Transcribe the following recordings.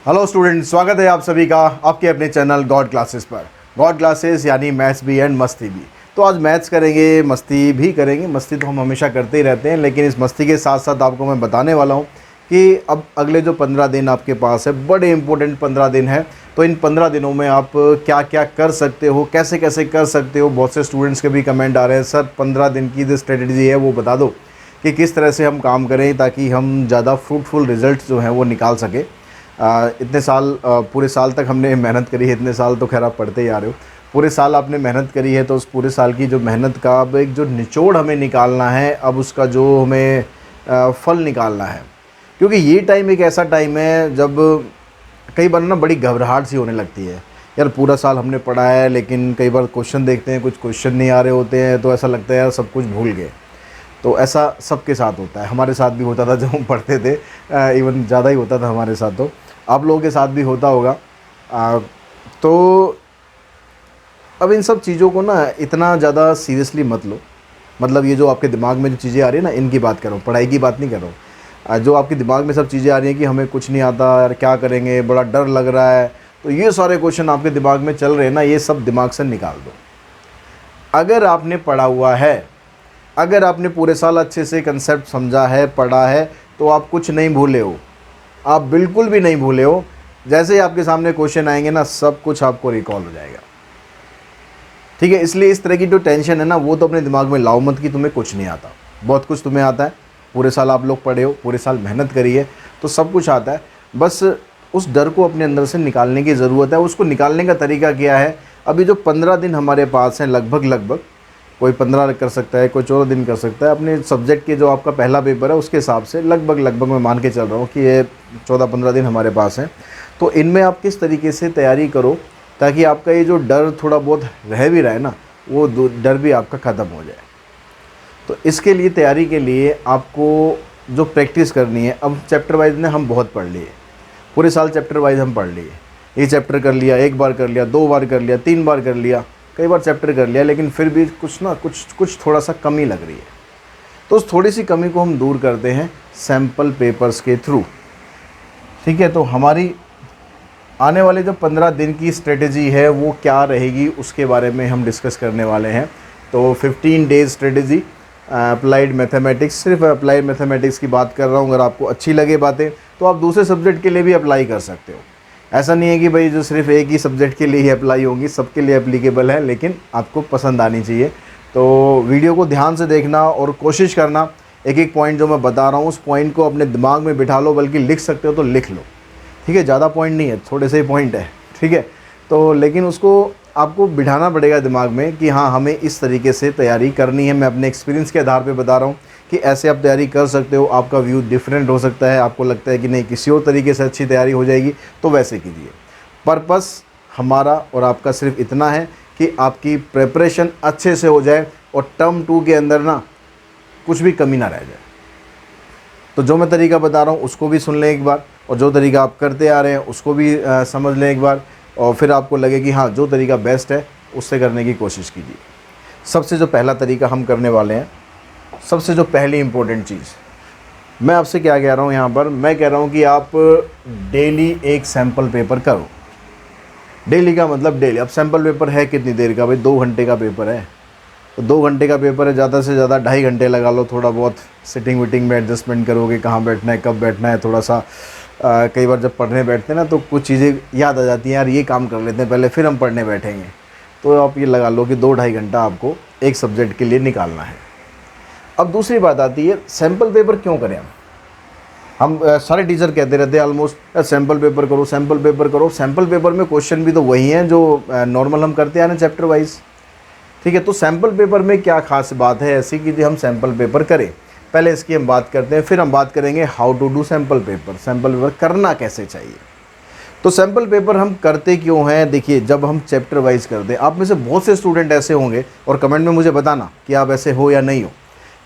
Hello student, स्वागत है आप सभी का आपके अपने चैनल गॉड क्लासेस पर। गॉड क्लासेस यानी मैथ्स भी एंड मस्ती भी। तो आज मैथ्स करेंगे, मस्ती भी करेंगे। मस्ती तो हम हमेशा करते ही रहते हैं, लेकिन इस मस्ती के साथ साथ आपको मैं बताने वाला हूँ कि अब अगले जो 15 दिन आपके पास है, बड़े इंपॉर्टेंट 15 दिन है। तो इन 15 दिनों में आप क्या क्या कर सकते हो, कैसे कैसे कर सकते हो। बहुत से स्टूडेंट्स के भी कमेंट आ रहे हैं, सर 15 दिन की जो स्ट्रेटजी है वो बता दो कि किस तरह से हम काम करें ताकि हम ज़्यादा फ्रूटफुल रिजल्ट जो हैं वो निकाल सके। इतने साल पूरे साल तक हमने मेहनत करी है। इतने साल तो खैर आप पढ़ते ही आ रहे हो। पूरे साल आपने मेहनत करी है, तो उस पूरे साल की जो मेहनत का अब एक जो निचोड़ हमें निकालना है, अब उसका जो हमें फल निकालना है। क्योंकि ये टाइम एक ऐसा टाइम है जब कई बार ना बड़ी घबराहट सी होने लगती है। यार पूरा साल हमने पढ़ा है, लेकिन कई बार क्वेश्चन देखते हैं, कुछ क्वेश्चन नहीं आ रहे होते हैं, तो ऐसा लगता है यार सब कुछ भूल गए। तो ऐसा सबके साथ होता है, हमारे साथ भी होता था जब हम पढ़ते थे। इवन ज़्यादा ही होता था हमारे साथ, तो आप लोगों के साथ भी होता होगा। तो अब इन सब चीज़ों को ना इतना ज़्यादा सीरियसली मत लो। मतलब ये जो आपके दिमाग में जो चीज़ें आ रही है ना, इनकी बात करो, पढ़ाई की बात नहीं कर रहा हूँ। जो आपके दिमाग में सब चीज़ें आ रही हैं कि हमें कुछ नहीं आता यार, क्या करेंगे, बड़ा डर लग रहा है, तो ये सारे क्वेश्चन आपके दिमाग में चल रहे हैं ना, ये सब दिमाग से निकाल दो। अगर आपने पढ़ा हुआ है, अगर आपने पूरे साल अच्छे से कंसेप्ट समझा है, पढ़ा है, तो आप कुछ नहीं भूले हो। आप बिल्कुल भी नहीं भूले हो। जैसे ही आपके सामने क्वेश्चन आएंगे ना, सब कुछ आपको रिकॉल हो जाएगा। ठीक है, इसलिए इस तरह की जो टेंशन है ना, वो तो अपने दिमाग में लाओ मत कि तुम्हें कुछ नहीं आता। बहुत कुछ तुम्हें आता है। पूरे साल आप लोग पढ़े हो, पूरे साल मेहनत करी है, तो सब कुछ आता है। बस उस डर को अपने अंदर से निकालने की ज़रूरत है। उसको निकालने का तरीका क्या है? अभी जो 15 दिन हमारे पास हैं, लगभग कोई 15 कर सकता है, कोई 14 दिन कर सकता है। अपने सब्जेक्ट के जो आपका पहला पेपर है उसके हिसाब से लगभग मैं मान के चल रहा हूँ कि ये 14-15 दिन हमारे पास हैं। तो इनमें आप किस तरीके से तैयारी करो ताकि आपका ये जो डर थोड़ा बहुत रह भी रहा है ना, वो डर भी आपका ख़त्म हो जाए। तो इसके लिए, तैयारी के लिए आपको जो प्रैक्टिस करनी है, अब चैप्टर वाइज ने हम बहुत पढ़ लिए, पूरे साल चैप्टर वाइज हम पढ़ लिए। ये चैप्टर कर लिया, एक बार कर लिया, 2 बार कर लिया, 3 बार कर लिया, कई बार चैप्टर कर लिया, लेकिन फिर भी कुछ थोड़ा सा कमी लग रही है। तो उस थोड़ी सी कमी को हम दूर करते हैं सैम्पल पेपर्स के थ्रू। ठीक है, तो हमारी आने वाले जो 15 दिन की स्ट्रेटजी है वो क्या रहेगी, उसके बारे में हम डिस्कस करने वाले हैं। तो 15 डेज स्ट्रेटजी अप्लाइड मैथमेटिक्स, सिर्फ अप्लाइड मैथमेटिक्स की बात कर रहा हूँ। अगर आपको अच्छी लगे बातें तो आप दूसरे सब्जेक्ट के लिए भी अप्लाई कर सकते हो। ऐसा नहीं है कि भाई जो सिर्फ एक ही सब्जेक्ट के लिए ही अप्लाई होंगी, सबके लिए एप्लीकेबल है, लेकिन आपको पसंद आनी चाहिए। तो वीडियो को ध्यान से देखना और कोशिश करना, एक एक पॉइंट जो मैं बता रहा हूँ उस पॉइंट को अपने दिमाग में बिठा लो, बल्कि लिख सकते हो तो लिख लो। ठीक है, ज़्यादा पॉइंट नहीं है, थोड़े से ही पॉइंट है। ठीक है, तो लेकिन उसको आपको बिठाना पड़ेगा दिमाग में कि हाँ, हमें इस तरीके से तैयारी करनी है। मैं अपने एक्सपीरियंस के आधार पे बता रहा हूँ कि ऐसे आप तैयारी कर सकते हो। आपका व्यू डिफरेंट हो सकता है, आपको लगता है कि नहीं किसी और तरीके से अच्छी तैयारी हो जाएगी, तो वैसे कीजिए। पर्पस हमारा और आपका सिर्फ इतना है कि आपकी प्रिपरेशन अच्छे से हो जाए और टर्म 2 के अंदर ना कुछ भी कमी ना रह जाए। तो जो मैं तरीका बता रहा हूँ उसको भी सुन लें एक बार, और जो तरीका आप करते आ रहे हैं उसको भी समझ लें एक बार, और फिर आपको लगे कि हाँ जो तरीका बेस्ट है उससे करने की कोशिश कीजिए। सबसे जो पहला तरीका हम करने वाले हैं, सबसे जो पहली इम्पोर्टेंट चीज़ मैं आपसे क्या कह रहा हूँ यहाँ पर, मैं कह रहा हूँ कि आप डेली एक सैम्पल पेपर करो। डेली का मतलब डेली। अब सैम्पल पेपर है कितनी देर का भाई? 2 घंटे का पेपर है। तो 2 घंटे का पेपर है, ज़्यादा से ज़्यादा 2.5 घंटे लगा लो। थोड़ा बहुत सिटिंग विटिंग में एडजस्टमेंट करोगे, कहाँ बैठना है, कब बैठना है, थोड़ा सा कई बार जब पढ़ने बैठते हैं ना तो कुछ चीज़ें याद आ जाती हैं, यार ये काम कर लेते हैं पहले, फिर हम पढ़ने बैठेंगे। तो आप ये लगा लो कि 2-2.5 घंटा आपको एक सब्जेक्ट के लिए निकालना है। अब दूसरी बात आती है, सैम्पल पेपर क्यों करें हम सारे टीचर कहते रहते हैं ऑलमोस्ट, सैम्पल पेपर करो, सैम्पल पेपर करो। सैम्पल पेपर में क्वेश्चन भी तो वही हैं जो नॉर्मल हम करते हैं ना चैप्टर वाइज। ठीक है, तो सैम्पल पेपर में क्या खास बात है ऐसी कि हम सैम्पल पेपर करें? पहले इसकी हम बात करते हैं, फिर हम बात करेंगे how to do sample paper. Sample paper करना कैसे चाहिए? तो सैम्पल पेपर हम करते क्यों हैं? देखिए, जब हम चैप्टर वाइज करते हैं, आप में से बहुत से स्टूडेंट ऐसे होंगे, और कमेंट में मुझे बताना कि आप ऐसे हो या नहीं हो।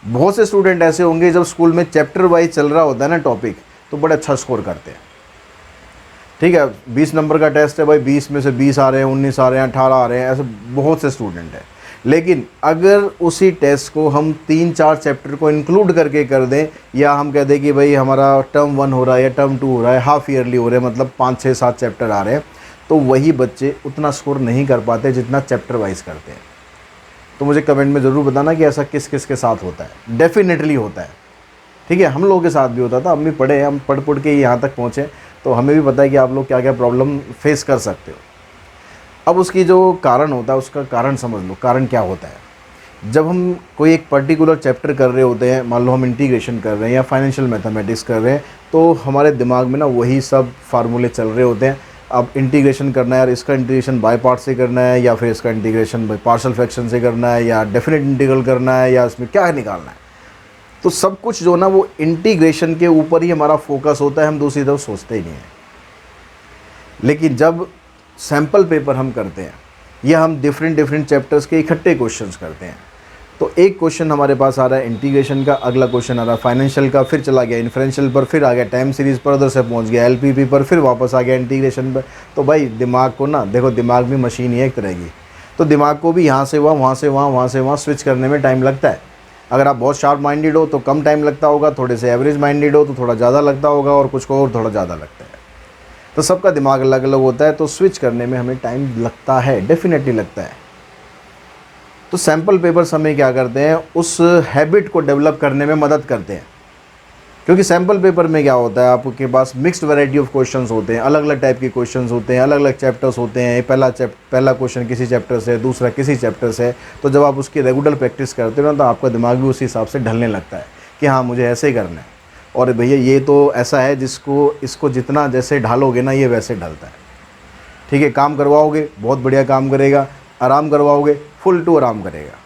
बहुत से स्टूडेंट ऐसे होंगे जब स्कूल में चैप्टर वाइज चल रहा होता है ना टॉपिक, तो बड़े अच्छा स्कोर करते हैं। ठीक है, 20 नंबर का टेस्ट है भाई, 20 में से 20 आ रहे हैं, 19 आ रहे हैं, 18 आ रहे हैं, ऐसे बहुत से स्टूडेंट हैं। लेकिन अगर उसी टेस्ट को हम 3-4 चैप्टर को इंक्लूड करके कर दें, या हम कह दें कि भाई हमारा टर्म 1 हो रहा है या टर्म 2 हो रहा है, हाफ ईयरली हो रहे हैं, मतलब 5-6-7 चैप्टर आ रहे हैं, तो वही बच्चे उतना स्कोर नहीं कर पाते जितना चैप्टर वाइज करते हैं। तो मुझे कमेंट में ज़रूर बताना कि ऐसा किस किस के साथ होता है। डेफिनेटली होता है, ठीक है, हम लोगों के साथ भी होता था, हम भी पढ़े, हम पढ़ के यहाँ तक पहुँचे, तो हमें भी पता है कि आप लोग क्या क्या प्रॉब्लम फेस कर सकते हो। अब उसकी जो कारण होता है, उसका कारण समझ लो, कारण क्या होता है। जब हम कोई एक पर्टिकुलर चैप्टर कर रहे होते हैं, मान लो हम इंटीग्रेशन कर रहे हैं या फाइनेंशियल मैथमेटिक्स कर रहे हैं, तो हमारे दिमाग में ना वही सब फार्मूले चल रहे होते हैं। अब इंटीग्रेशन करना है यार, इसका इंटीग्रेशन बाय पार्ट से करना है, या फिर इसका इंटीग्रेशन बाय पार्शियल फ्रैक्शन से करना है, या डेफिनेट इंटीग्रल करना है, या इसमें क्या निकालना है। तो सब कुछ जो ना वो इंटीग्रेशन के ऊपर ही हमारा फोकस होता है, हम दूसरी तरफ सोचते ही नहीं हैं। लेकिन जब सैम्पल पेपर हम करते हैं या हम डिफरेंट चैप्टर्स के इकट्ठे क्वेश्चंस करते हैं, तो एक क्वेश्चन हमारे पास आ रहा है इंटीग्रेशन का, अगला क्वेश्चन आ रहा है फाइनेंशियल का, फिर चला गया इन्फ्रेंशियल पर, फिर आ गया टाइम सीरीज़ पर, उधर से पहुंच गया एलपीपी पर, फिर वापस आ गया इंटीग्रेशन पर। तो भाई दिमाग को ना, देखो दिमाग भी मशीन ही है एक तरह की, तो दिमाग को भी यहाँ से वहाँ, वहाँ से वहाँ, वहाँ से वहाँ स्विच करने में टाइम लगता है। अगर आप बहुत शार्प माइंडेड हो तो कम टाइम लगता होगा, थोड़े से एवरेज माइंडेड हो तो थोड़ा ज़्यादा लगता होगा, और कुछ को और थोड़ा ज़्यादा लगता है। तो सबका दिमाग अलग अलग होता है, तो स्विच करने में हमें टाइम लगता है, डेफिनेटली लगता है। तो सैम्पल पेपर्स हमें क्या करते हैं, उस हैबिट को डेवलप करने में मदद करते हैं। क्योंकि सैम्पल पेपर में क्या होता है, आपके पास मिक्स्ड वैरायटी ऑफ क्वेश्चंस होते हैं, अलग अलग टाइप के क्वेश्चंस होते हैं, अलग अलग चैप्टर्स होते हैं। पहला क्वेश्चन किसी चैप्टर से, दूसरा किसी चैप्टर से। तो जब आप उसकी रेगुलर प्रैक्टिस करते हो ना, तो आपका दिमाग भी उसी हिसाब से ढलने लगता है कि हाँ मुझे ऐसे ही करना है, और भैया ये तो ऐसा है इसको जितना जैसे ढालोगे ना, ये वैसे ढलता है। ठीक है, काम करवाओगे बहुत बढ़िया काम करेगा, आराम करवाओगे फुल टू आराम करेगा।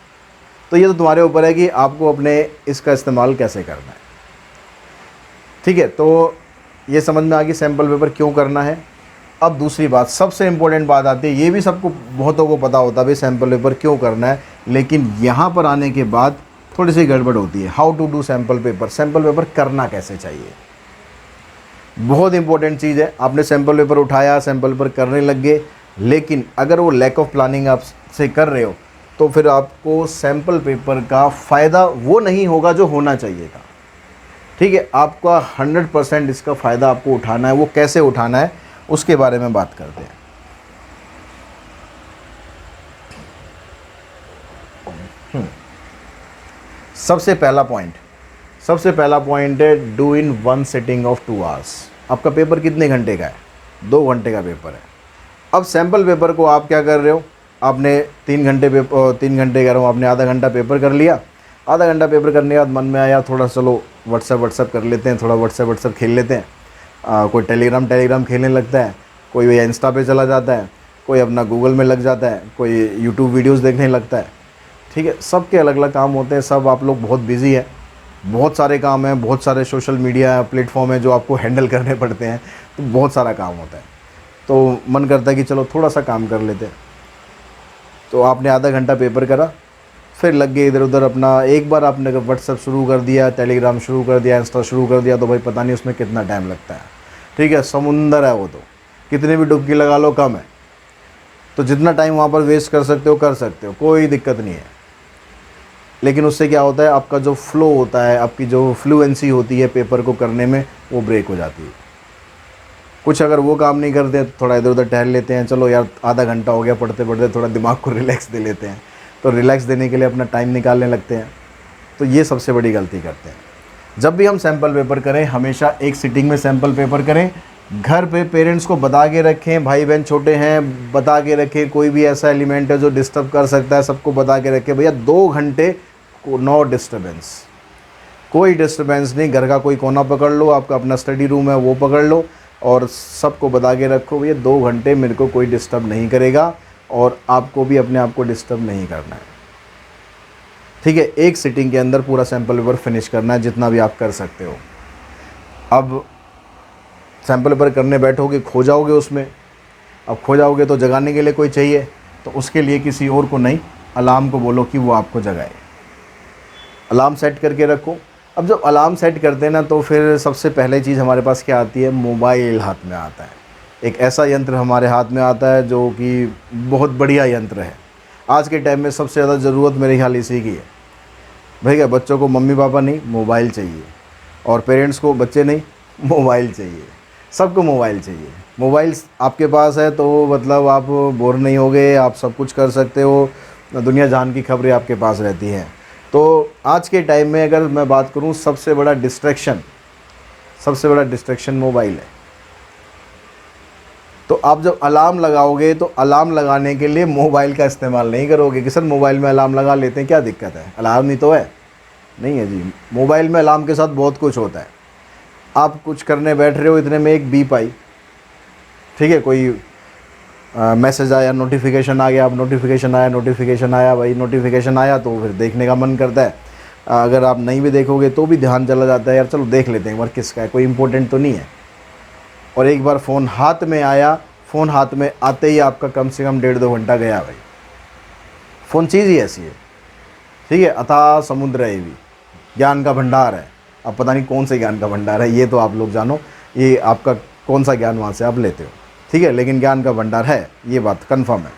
तो ये तो तुम्हारे ऊपर है कि आपको अपने इसका इस्तेमाल कैसे करना है। ठीक है, तो ये समझ में आ गई सैम्पल पेपर क्यों करना है। अब दूसरी बात, सबसे इम्पोर्टेंट बात आती है, ये भी सबको बहुतों को पता होता है भाई सैम्पल पेपर क्यों करना है, लेकिन यहाँ पर आने के बाद थोड़ी सी गड़बड़ होती है। How to do sample paper, sample paper करना कैसे चाहिए, बहुत इंपॉर्टेंट चीज़ है। आपने सैम्पल पेपर उठाया, सैम्पल पेपर करने लग गए, लेकिन अगर वो लैक ऑफ प्लानिंग आप से कर रहे हो, तो फिर आपको सैम्पल पेपर का फ़ायदा वो नहीं होगा जो होना चाहिए था। ठीक है, आपका 100% इसका फ़ायदा आपको उठाना है। वो कैसे उठाना है उसके बारे में बात करते हैं। सबसे पहला पॉइंट है do in 1 sitting of 2 hours. आपका पेपर कितने घंटे का है, 2 घंटे का पेपर है। अब सैम्पल पेपर को आप क्या कर रहे हो, आपने 3 घंटे कह रहा हूँ, आपने आधा घंटा पेपर कर लिया। आधा घंटा पेपर करने के बाद मन में आया थोड़ा चलो व्हाट्सएप कर लेते हैं, थोड़ा व्हाट्सएप खेल लेते हैं। कोई टेलीग्राम खेलने लगता है, कोई भैया इंस्टा पे चला जाता है, कोई अपना गूगल में लग जाता है, कोई यूट्यूब वीडियोस देखने लगता है। ठीक है, सबके अलग अलग काम होते हैं, सब आप लोग बहुत बिजी है, बहुत सारे काम हैं, बहुत सारे सोशल मीडिया प्लेटफॉर्म हैं जो आपको हैंडल करने पड़ते हैं, तो बहुत सारा काम होता है। तो मन करता है कि चलो थोड़ा सा काम कर लेते हैं। तो आपने आधा घंटा पेपर करा, फिर लग गए इधर उधर अपना, एक बार आपने व्हाट्सएप शुरू कर दिया, टेलीग्राम शुरू कर दिया, इंस्टा शुरू कर दिया, तो भाई पता नहीं उसमें कितना टाइम लगता है। ठीक है, समुंदर है वो, तो कितने भी डुबकी लगा लो कम है। तो जितना टाइम वहाँ पर वेस्ट कर सकते हो कर सकते हो, कोई दिक्कत नहीं है। लेकिन उससे क्या होता है, आपका जो फ्लो होता है, आपकी जो फ्लुएंसी होती है पेपर को करने में, वो ब्रेक हो जाती है। कुछ अगर वो काम नहीं करते, थोड़ा इधर उधर टहल लेते हैं, चलो यार आधा घंटा हो गया पढ़ते पढ़ते, थोड़ा दिमाग को रिलैक्स दे लेते हैं, तो रिलैक्स देने के लिए अपना टाइम निकालने लगते हैं। तो ये सबसे बड़ी गलती करते हैं। जब भी हम सैम्पल पेपर करें, हमेशा एक सिटिंग में सैम्पल पेपर करें। घर पे पेरेंट्स को बता के रखें, भाई बहन छोटे हैं बता के रखें, कोई भी ऐसा एलिमेंट है जो डिस्टर्ब कर सकता है सबको बता के रखें, भैया 2 घंटे को नो डिस्टर्बेंस, कोई डिस्टर्बेंस नहीं। घर का कोई कोना पकड़ लो, आपका अपना स्टडी रूम है वो पकड़ लो, और सबको बता के रखो भैया 2 घंटे मेरे को कोई डिस्टर्ब नहीं करेगा, और आपको भी अपने आप को डिस्टर्ब नहीं करना है। ठीक है, एक सिटिंग के अंदर पूरा सैम्पल पेपर फिनिश करना है, जितना भी आप कर सकते हो। अब सैम्पल पेपर करने बैठोगे, खो जाओगे उसमें। अब खो जाओगे तो जगाने के लिए कोई चाहिए, तो उसके लिए किसी और को नहीं, अलार्म को बोलो कि वो आपको जगाए। अलार्म सेट करके रखो। अब जब अलार्म सेट करते हैं ना, तो फिर सबसे पहले चीज़ हमारे पास क्या आती है, मोबाइल हाथ में आता है। एक ऐसा यंत्र हमारे हाथ में आता है जो कि बहुत बढ़िया यंत्र है। आज के टाइम में सबसे ज़्यादा ज़रूरत मेरे ख्याल इसी की है। भैया बच्चों को मम्मी पापा नहीं, मोबाइल चाहिए, और पेरेंट्स को बच्चे नहीं, मोबाइल चाहिए। सबको मोबाइल चाहिए। मोबाइल आपके पास है तो मतलब आप बोर नहीं होगे, आप सब कुछ कर सकते हो, दुनिया जहान की खबरें आपके पास रहती हैं। तो आज के टाइम में अगर मैं बात करूं, सबसे बड़ा डिस्ट्रैक्शन मोबाइल है। तो आप जब अलार्म लगाओगे तो अलार्म लगाने के लिए मोबाइल का इस्तेमाल नहीं करोगे कि सर मोबाइल में अलार्म लगा लेते हैं, क्या दिक्कत है, अलार्म ही तो है। नहीं है जी, मोबाइल में अलार्म के साथ बहुत कुछ होता है। आप कुछ करने बैठ रहे हो, इतने में एक बीप आई, ठीक है, कोई मैसेज आया, नोटिफिकेशन आ गया, अब नोटिफिकेशन आया भाई, नोटिफिकेशन आया तो फिर देखने का मन करता है। अगर आप नहीं भी देखोगे तो भी ध्यान चला जाता है, यार चलो देख लेते हैं एक बार किसका है, कोई इंपॉर्टेंट तो नहीं है। और एक बार फ़ोन हाथ में आया, फ़ोन हाथ में आते ही आपका कम से कम 1.5-2 घंटा गया भाई। फ़ोन चीज़ ही ऐसी है, ठीक है, अथाह समुद्र है, ये भी ज्ञान का भंडार है। अब पता नहीं कौन से ज्ञान का भंडार है, ये तो आप लोग जानो, ये आपका कौन सा ज्ञान वहाँ से आप लेते हो, ठीक है, लेकिन ज्ञान का भंडार है, ये बात कंफर्म है।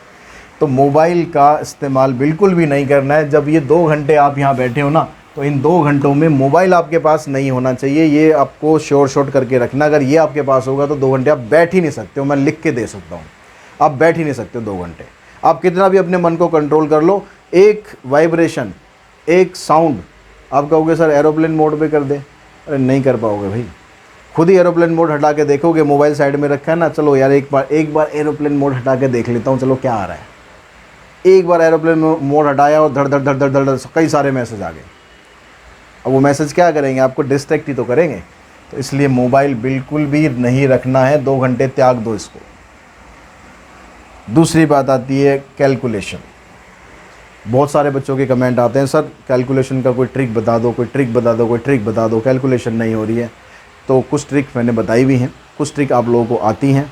तो मोबाइल का इस्तेमाल बिल्कुल भी नहीं करना है। जब ये 2 घंटे आप यहाँ बैठे हो ना, तो इन 2 घंटों में मोबाइल आपके पास नहीं होना चाहिए। ये आपको श्योर शॉट करके रखना, अगर ये आपके पास होगा तो 2 घंटे आप बैठ ही नहीं सकते हो। मैं लिख के दे सकता हूँ, आप बैठ ही नहीं सकते हो 2 घंटे। आप कितना भी अपने मन को कंट्रोल कर लो, एक वाइब्रेशन, एक साउंड, आप कहोगे सर एरोप्लेन मोड पे कर दे, अरे नहीं कर पाओगे भाई। खुद ही एरोप्लेन मोड हटा के देखोगे, मोबाइल साइड में रखा है ना, चलो यार एक बार एरोप्लेन मोड हटा के देख लेता हूँ, चलो क्या आ रहा है। एक बार एरोप्लेन मोड हटाया और धड़ धड़ धड़ धड़ धड़ कई सारे मैसेज आ गए। अब वो मैसेज क्या करेंगे, आपको डिस्ट्रैक्ट ही तो करेंगे। तो इसलिए मोबाइल बिल्कुल भी नहीं रखना है, 2 घंटे त्याग दो इसको। दूसरी बात आती है कैलकुलेशन। बहुत सारे बच्चों के कमेंट आते हैं, सर कैलकुलेशन का कोई ट्रिक बता दो, कोई ट्रिक बता दो, कोई ट्रिक बता दो, कैलकुलेशन नहीं हो रही है। तो कुछ ट्रिक मैंने बताई भी हैं, कुछ ट्रिक आप लोगों को आती हैं,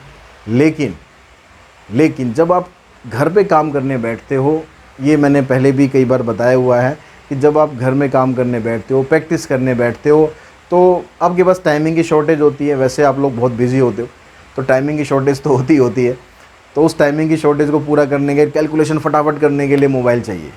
लेकिन जब आप घर पे काम करने बैठते हो, ये मैंने पहले भी कई बार बताया हुआ है कि जब आप घर में काम करने बैठते हो, प्रैक्टिस करने बैठते हो, तो आपके पास टाइमिंग की शॉर्टेज होती है। वैसे आप लोग बहुत बिजी होते हो, तो टाइमिंग की शॉर्टेज तो होती है। तो उस टाइमिंग की शॉर्टेज को पूरा करने के, कैलकुलेशन फटाफट करने के लिए मोबाइल चाहिए,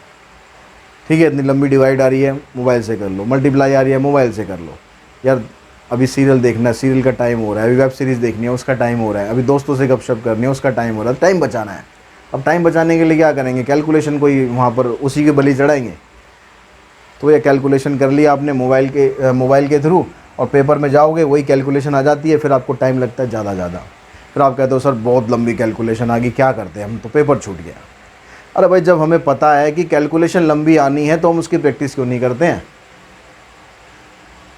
ठीक है। इतनी लंबी डिवाइड आ रही है, मोबाइल से कर लो। मल्टीप्लाई आ रही है, मोबाइल से कर लो। यार अभी सीरियल देखना है, सीरियल का टाइम हो रहा है। अभी वेब सीरीज़ देखनी है, उसका टाइम हो रहा है। अभी दोस्तों से गपशप करनी है, उसका टाइम हो रहा है। टाइम बचाना है। अब टाइम बचाने के लिए क्या करेंगे, कैलकुलेशन को ही वहाँ पर उसी के बलि चढ़ाएंगे। तो ये कैलकुलेशन कर लिया आपने मोबाइल के थ्रू, और पेपर में जाओगे वही कैलकुलेशन आ जाती है। फिर आपको टाइम लगता है ज़्यादा। फिर आप कहते हो सर बहुत लंबी कैलकुलेशन आ गई, क्या करते हैं हम, तो पेपर छूट गया। अरे भाई जब हमें पता है कि कैलकुलेशन लंबी आनी है तो हम उसकी प्रैक्टिस क्यों नहीं करते हैं।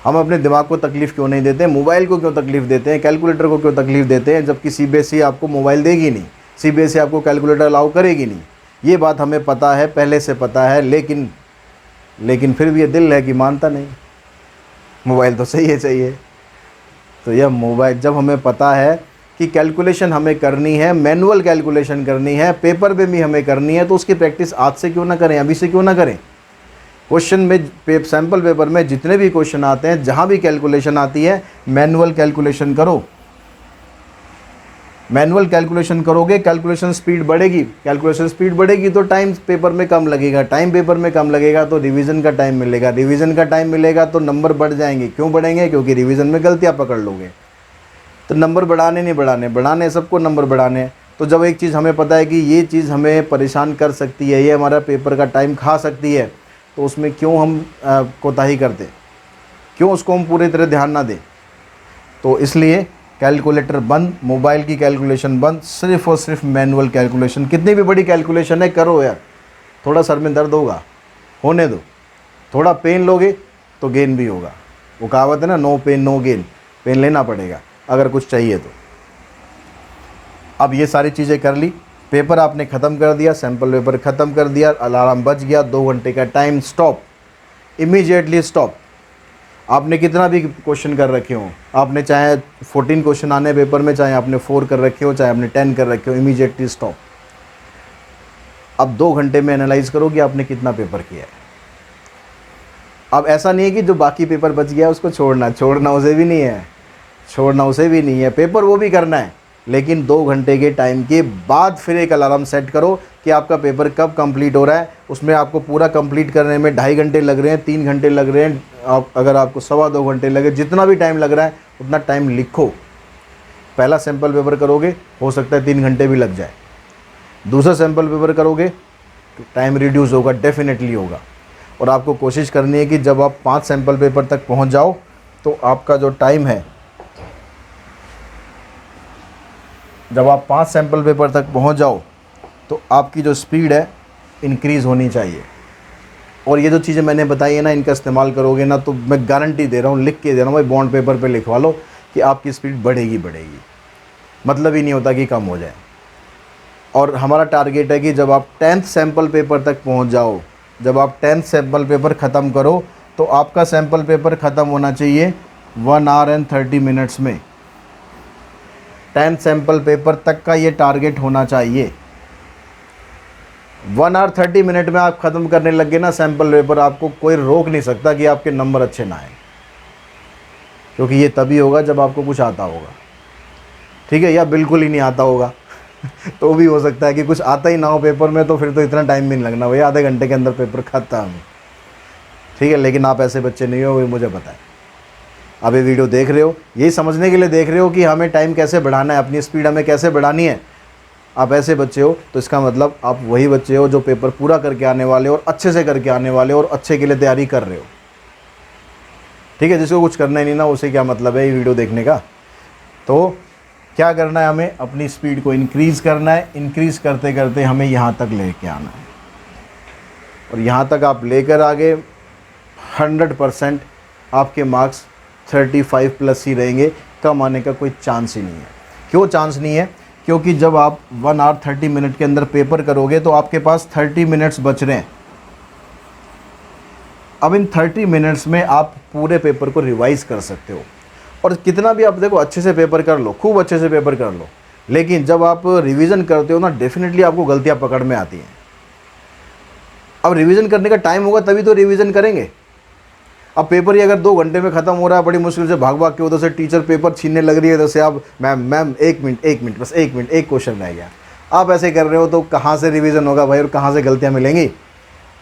हम अपने दिमाग को तकलीफ़ क्यों नहीं देते हैं, मोबाइल को क्यों तकलीफ़ देते हैं, कैलकुलेटर को क्यों तकलीफ़ देते हैं, जबकि सीबीएसई आपको मोबाइल देगी नहीं, सीबीएसई आपको कैलकुलेटर अलाउ करेगी नहीं। ये बात हमें पता है, पहले से पता है, लेकिन फिर भी ये दिल है कि मानता नहीं, मोबाइल तो सही है चाहिए। तो यह मोबाइल, जब हमें पता है कि कैलकुलेशन हमें करनी है, मैनुअल कैलकुलेशन करनी है, पेपर पे भी हमें करनी है, तो उसकी प्रैक्टिस आज से क्यों ना करें, अभी से क्यों ना करें। क्वेश्चन में सैम्पल पेपर में जितने भी क्वेश्चन आते हैं, जहाँ भी कैलकुलेशन आती है, मैनुअल कैलकुलेशन करो। मैनुअल कैलकुलेशन करोगे, कैलकुलेशन स्पीड बढ़ेगी तो टाइम पेपर में कम लगेगा। टाइम पेपर में कम लगेगा तो रिवीजन का टाइम मिलेगा। रिवीजन का टाइम मिलेगा तो नंबर बढ़ जाएंगे। क्यों बढ़ेंगे, क्योंकि रिवीजन में गलतियाँ पकड़ लोगे। तो नंबर बढ़ाने नहीं बढ़ाने सबको नंबर बढ़ाने। तो जब एक चीज़ हमें पता है कि ये चीज़ हमें परेशान कर सकती है, ये हमारा पेपर का टाइम खा सकती है, तो उसमें क्यों हम कोताही करते, क्यों उसको हम पूरी तरह ध्यान ना दें। तो इसलिए कैलकुलेटर बंद, मोबाइल की कैलकुलेशन बंद, सिर्फ़ और सिर्फ मैनुअल कैलकुलेशन। कितनी भी बड़ी कैलकुलेशन है करो यार, थोड़ा सर में दर्द होगा, होने दो, थोड़ा पेन लोगे तो गेन भी होगा। वो कहावत है ना, no pain no gain, pen लेना पड़ेगा अगर कुछ चाहिए तो। अब ये सारी चीज़ें कर ली, पेपर आपने ख़त्म कर दिया, सैम्पल पेपर ख़त्म कर दिया, अलार्म बज गया, 2 घंटे का टाइम, स्टॉप, इमीडिएटली स्टॉप। आपने कितना भी क्वेश्चन कर रखे हो, आपने चाहे 14 क्वेश्चन आने पेपर में, चाहे आपने 4 कर रखे हो, चाहे आपने 10 कर रखे हो, इमीडिएटली स्टॉप। अब 2 घंटे में एनालाइज करो कि आपने कितना पेपर किया है। अब ऐसा नहीं है कि जो बाकी पेपर बच गया उसको छोड़ना उसे भी नहीं है, पेपर वो भी करना है, लेकिन 2 घंटे के टाइम के बाद फिर एक अलार्म सेट करो कि आपका पेपर कब कंप्लीट हो रहा है। उसमें आपको पूरा कंप्लीट करने में 2.5 घंटे लग रहे हैं, 3 घंटे लग रहे हैं, आप अगर आपको 2.25 घंटे लगे, जितना भी टाइम लग रहा है उतना टाइम लिखो। पहला सैम्पल पेपर करोगे, हो सकता है 3 घंटे भी लग जाए। दूसरा सैम्पल पेपर करोगे तो टाइम रिड्यूस होगा, डेफिनेटली होगा। और आपको कोशिश करनी है कि जब आप 5 सैम्पल पेपर तक पहुंच जाओ तो आपका जो टाइम है, जब आप 5 सैम्पल पेपर तक पहुंच जाओ तो आपकी जो स्पीड है इंक्रीज़ होनी चाहिए। और ये जो चीज़ें मैंने बताई है ना, इनका इस्तेमाल करोगे ना तो मैं गारंटी दे रहा हूँ, लिख के दे रहा हूँ भाई, बॉन्ड पेपर पे लिखवा लो कि आपकी स्पीड बढ़ेगी। मतलब ही नहीं होता कि कम हो जाए। और हमारा टारगेट है कि जब आप 10th सैम्पल पेपर तक पहुँच जाओ, जब आप 10th सैम्पल पेपर ख़त्म करो तो आपका सैम्पल पेपर ख़त्म होना चाहिए 1 आवर एंड 30 मिनट्स में। 10 सैम्पल पेपर तक का ये टारगेट होना चाहिए। 1 आवर 30 मिनट में आप ख़त्म करने लग गए ना सैम्पल पेपर, आपको कोई रोक नहीं सकता कि आपके नंबर अच्छे ना आए, क्योंकि ये तभी होगा जब आपको कुछ आता होगा, ठीक है, या बिल्कुल ही नहीं आता होगा तो भी हो सकता है कि कुछ आता ही ना हो पेपर में, तो फिर तो इतना टाइम भी नहीं लगना भैया, आधे घंटे के अंदर पेपर खत्म, ठीक है। लेकिन आप ऐसे बच्चे नहीं हो, मुझे पता है। आप ये वीडियो देख रहे हो, यही समझने के लिए देख रहे हो कि हमें टाइम कैसे बढ़ाना है, अपनी स्पीड हमें कैसे बढ़ानी है। आप ऐसे बच्चे हो तो इसका मतलब आप वही बच्चे हो जो पेपर पूरा करके आने वाले हो, और अच्छे से करके आने वाले हो, और अच्छे के लिए तैयारी कर रहे हो, ठीक है। जिसको कुछ करना ही नहीं ना, उसे क्या मतलब है ये वीडियो देखने का। तो क्या करना है, हमें अपनी स्पीड को इंक्रीज़ करना है। इंक्रीज़ करते करते हमें यहाँ तक लेके आना है, और यहाँ तक आप लेकर आगे 100% आपके मार्क्स 35+ ही रहेंगे, कम आने का कोई चांस ही नहीं है। क्यों चांस नहीं है? क्योंकि जब आप 1 आवर 30 मिनट के अंदर पेपर करोगे तो आपके पास 30 मिनट्स बच रहे हैं। अब इन 30 मिनट्स में आप पूरे पेपर को रिवाइज़ कर सकते हो, और कितना भी आप देखो अच्छे से पेपर कर लो, खूब अच्छे से पेपर कर लो, लेकिन जब आप रिवीजन करते हो ना, डेफिनेटली आपको गलतियां पकड़ में आती हैं। अब रिवीजन करने का टाइम होगा तभी तो रिवीजन करेंगे। अब पेपर ही अगर 2 घंटे में ख़त्म हो रहा है, बड़ी मुश्किल से भाग भाग के उधर से टीचर पेपर छीनने लग रही है, जैसे आप मैम 1 मिनट बस 1 मिनट, एक क्वेश्चन रह गया, आप ऐसे कर रहे हो तो कहाँ से रिवीजन होगा भाई, और कहाँ से गलतियाँ मिलेंगी?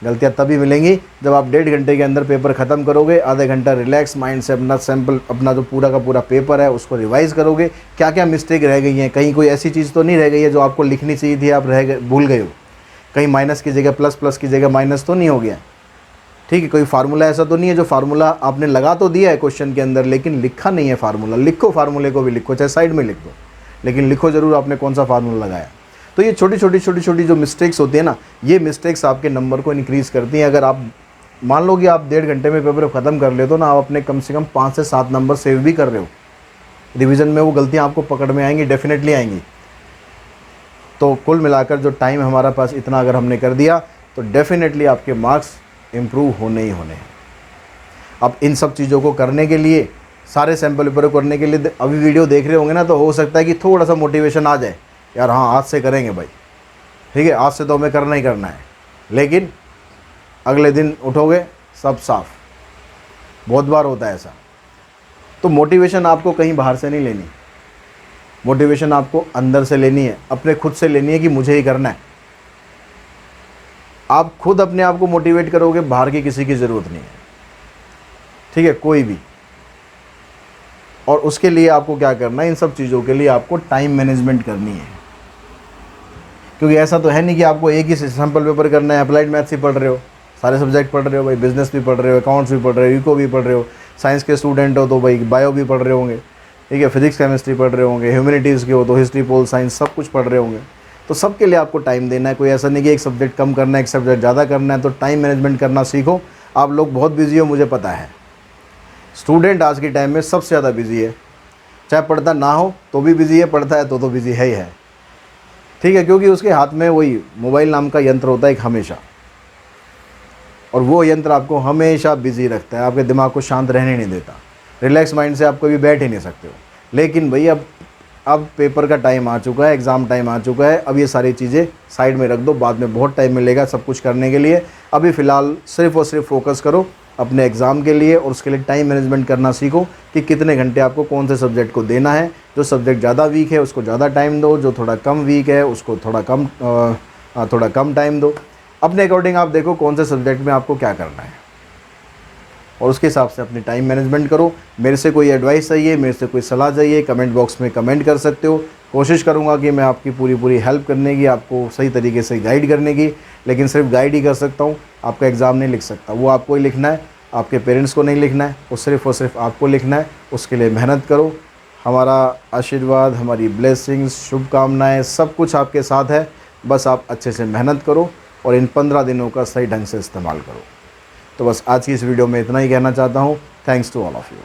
गलतियाँ तभी मिलेंगी जब आप 1.5 घंटे के अंदर पेपर ख़त्म करोगे, आधे घंटा रिलैक्स माइंड से अपना सैम्पल, अपना जो पूरा का पूरा पेपर है उसको रिवाइज़ करोगे। क्या क्या मिस्टेक रह गई हैं, कहीं कोई ऐसी चीज़ तो नहीं रह गई है जो आपको लिखनी चाहिए थी, आप भूल गए हो, कहीं माइनस की जगह प्लस, प्लस की जगह माइनस तो नहीं हो गया, ठीक है। कोई फार्मूला ऐसा तो नहीं है जो फार्मूला आपने लगा तो दिया है क्वेश्चन के अंदर, लेकिन लिखा नहीं है फार्मूला। लिखो, फार्मूले को भी लिखो, चाहे साइड में लिख दो, लेकिन लिखो ज़रूर आपने कौन सा फार्मूला लगाया। तो ये छोटी छोटी जो मिस्टेक्स होती है ना, ये मिस्टेक्स आपके नंबर को इंक्रीज़ करती हैं। अगर आप मान लो कि आप 1.5 घंटे में पेपर ख़त्म कर ले तो ना, आप अपने कम से कम 5 से 7 नंबर सेव भी कर रहे हो। रिवीजन में वो गलतियाँ आपको पकड़ में आएंगी, डेफिनेटली आएंगी। तो कुल मिलाकर जो टाइम हमारा पास इतना अगर हमने कर दिया तो डेफिनेटली आपके मार्क्स इम्प्रूव होने ही होने हैं। अब इन सब चीज़ों को करने के लिए, सारे सैम्पल पेपर करने के लिए अभी वीडियो देख रहे होंगे ना, तो हो सकता है कि थोड़ा सा मोटिवेशन आ जाए, यार हाँ आज से करेंगे भाई, ठीक है, आज से तो हमें करना ही करना है। लेकिन अगले दिन उठोगे सब साफ, बहुत बार होता है ऐसा। तो मोटिवेशन आपको कहीं बाहर से नहीं लेनी, मोटिवेशन आपको अंदर से लेनी है, अपने खुद से लेनी है कि मुझे ही करना है। आप खुद अपने आप को मोटिवेट करोगे, बाहर की किसी की ज़रूरत नहीं है, ठीक है, कोई भी। और उसके लिए आपको क्या करना है, इन सब चीज़ों के लिए आपको टाइम मैनेजमेंट करनी है। क्योंकि ऐसा तो है नहीं कि आपको एक ही सैम्पल पेपर करना है। अप्लाइड मैथ्स ही पढ़ रहे हो, सारे सब्जेक्ट पढ़ रहे हो भाई, बिजनेस भी पढ़ रहे हो, अकाउंट्स भी पढ़ रहे हो, इको भी पढ़ रहे हो, साइंस के स्टूडेंट हो तो भाई बायो भी पढ़ रहे होंगे, ठीक है, फिजिक्स केमिस्ट्री पढ़ रहे होंगे, ह्यूमैनिटीज़ के हो तो हिस्ट्री पोल साइंस सब कुछ पढ़ रहे होंगे। तो सबके लिए आपको टाइम देना है। कोई ऐसा नहीं कि एक सब्जेक्ट कम करना है, एक सब्जेक्ट ज़्यादा करना है। तो टाइम मैनेजमेंट करना सीखो। आप लोग बहुत बिजी हो, मुझे पता है। स्टूडेंट आज के टाइम में सबसे ज़्यादा बिजी है, चाहे पढ़ता ना हो तो भी बिजी है, पढ़ता है तो बिजी है ही है, ठीक है। क्योंकि उसके हाथ में वही मोबाइल नाम का यंत्र होता है एक हमेशा, और वो यंत्र आपको हमेशा बिजी रखता है, आपके दिमाग को शांत रहने नहीं देता। रिलैक्स माइंड से आप कभी बैठ ही नहीं सकते हो। लेकिन भाई अब पेपर का टाइम आ चुका है, एग्ज़ाम टाइम आ चुका है। अब ये सारी चीज़ें साइड में रख दो, बाद में बहुत टाइम मिलेगा सब कुछ करने के लिए। अभी फ़िलहाल सिर्फ़ और सिर्फ फोकस करो अपने एग्ज़ाम के लिए, और उसके लिए टाइम मैनेजमेंट करना सीखो कि कितने घंटे आपको कौन से सब्जेक्ट को देना है। जो सब्जेक्ट ज़्यादा वीक है उसको ज़्यादा टाइम दो, जो थोड़ा कम वीक है उसको थोड़ा कम टाइम दो। अपने अकॉर्डिंग आप देखो कौन से सब्जेक्ट में आपको क्या करना है, और उसके हिसाब से अपनी टाइम मैनेजमेंट करो। मेरे से कोई एडवाइस चाहिए, मेरे से कोई सलाह चाहिए, कमेंट बॉक्स में कमेंट कर सकते हो। कोशिश करूँगा कि मैं आपकी पूरी हेल्प करने की, आपको सही तरीके से गाइड करने की, लेकिन सिर्फ गाइड ही कर सकता हूँ, आपका एग्ज़ाम नहीं लिख सकता। वो आपको ही लिखना है, आपके पेरेंट्स को नहीं लिखना है, वो सिर्फ़ और सिर्फ आपको लिखना है। उसके लिए मेहनत करो। हमारा आशीर्वाद, हमारी ब्लेसिंग्स, शुभकामनाएँ सब कुछ आपके साथ है। बस आप अच्छे से मेहनत करो और इन 15 दिनों का सही ढंग से इस्तेमाल करो। तो बस आज की इस वीडियो में इतना ही कहना चाहता हूँ। Thanks to all of you.